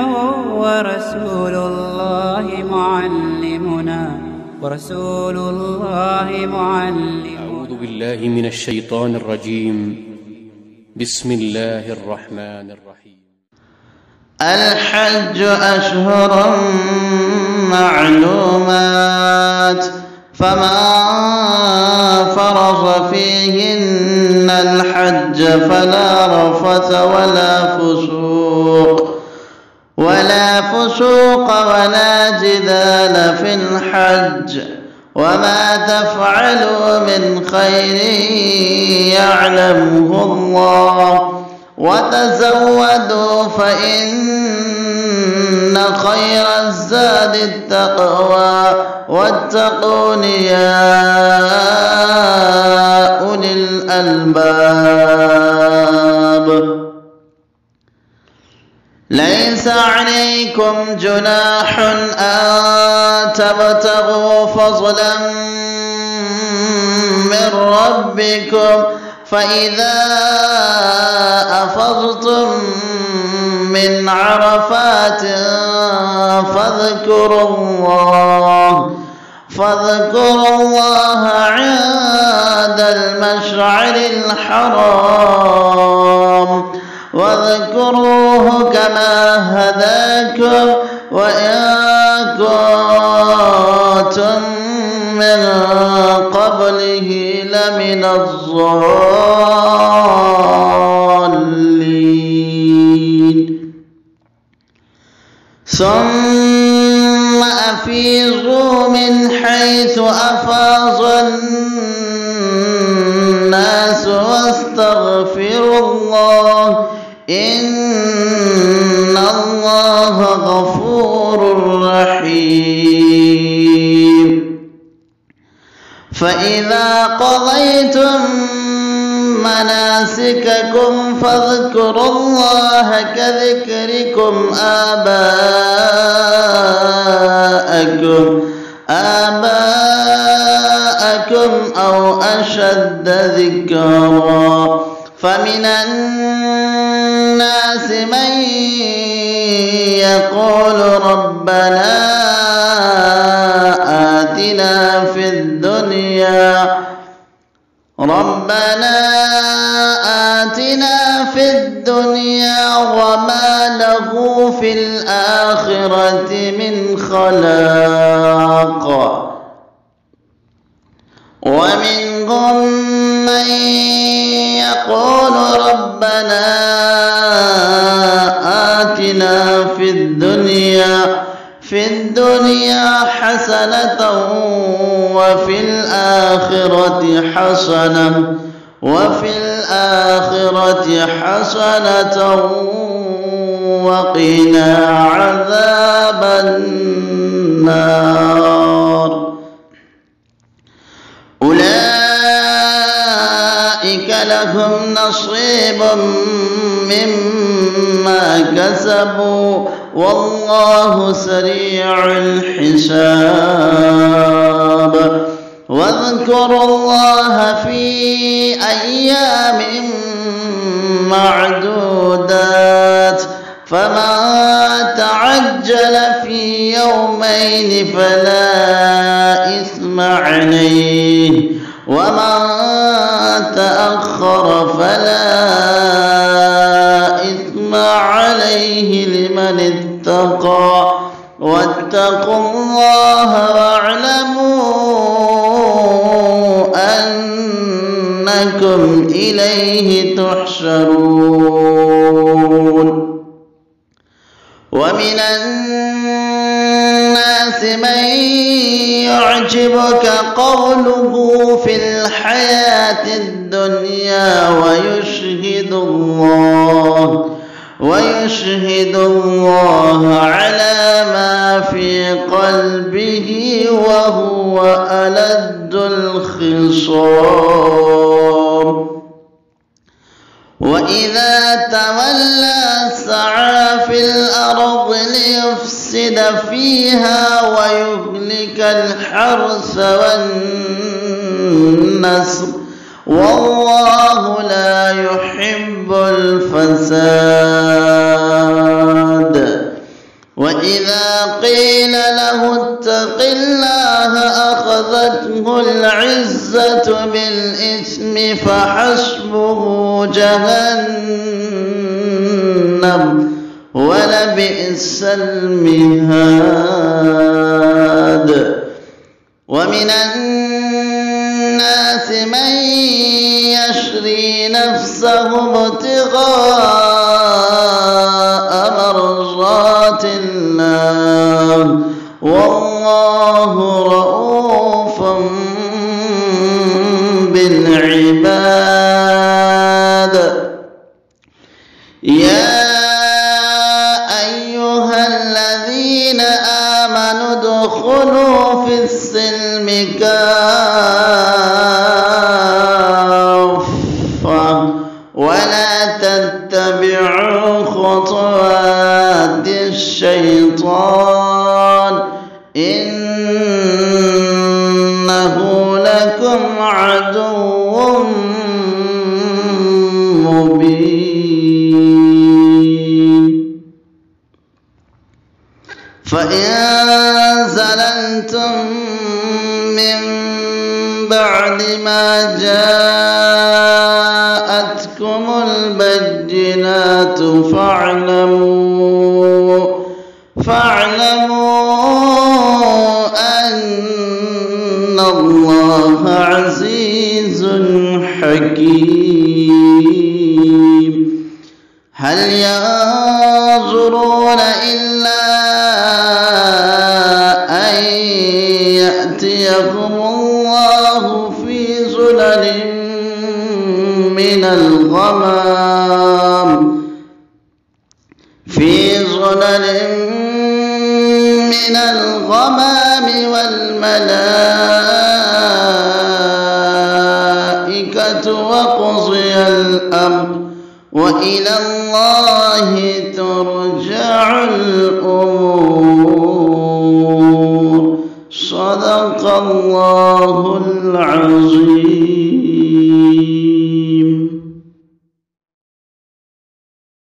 إنه ورسول الله معلمنا ورسول الله معلمنا. أعوذ بالله من الشيطان الرجيم. بسم الله الرحمن الرحيم. الحج أشهر معلومات، فمن فرض فيهن الحج فلا رفث ولا فسوق ولا جدال في الحج، وما تفعلوا من خير يعلمه الله، وتزودوا فإن خير الزاد التقوى، واتقون يا أولي الألباب. ليس عليكم جناح أن تبتغوا فضلا من ربكم، فإذا أفضتم من عرفات فاذكروا الله عند المشعر الحرام، واذكروه كما هداكم وإن كنتم من قبله لمن الضالين. ثم أفيضوا من حيث أفاض الناس واستغفروا الله، إن الله غفور رحيم. فإذا قضيتم مناسككم فاذكروا الله كذكركم آباءكم أو أشد ذكرا، فمن الناس من يقول ربنا آتنا في الدنيا وما له في الآخرة من خلاق، ومنهم من يقول ربنا آتنا في الدنيا حسنة وفي الآخرة حسنة وقنا عذاب النار. أولئك لهم نصيب مما كسبوا والله سريع الحساب. واذكروا الله في أيام معدودات، فمن تعجل في يومين فلا إثم عليه، ومن تأخر فلا إثم عليه لمن اتقى. واتقوا الله واعلموا أنكم إليه تحشرون. ومن الناس من يعجبك قوله في الحياة الدنيا ويشهد الله على ما في قلبه وهو ألد الخصام. وإذا تولى سعى في الأرض ليفسد فيها ويهلك الحرث والنسل، والله لا يحب الفساد. وإذا قيل له اتق الله أخذته العزة بالإثم فحسبه جهنم ولبئس المهاد. ومن الناس من يشري نفسه ابتغاء مرضات الله والله رؤوف بالعباد. يا أيها الذين آمنوا ادخلوا في السلم كافة ولا تتبعوا خطوات الشيطان إنه لكم عدو مبين. فإن زللتم من بعد ما جاءتكم البينات فاعلموا أن الله عزيز حكيم. هل ينظرون إلا أن يأتيهم الله في ظلل من الغمام والملائكة وقضي الأمر وإلى الله ترجع الأمور. صدق الله العظيم.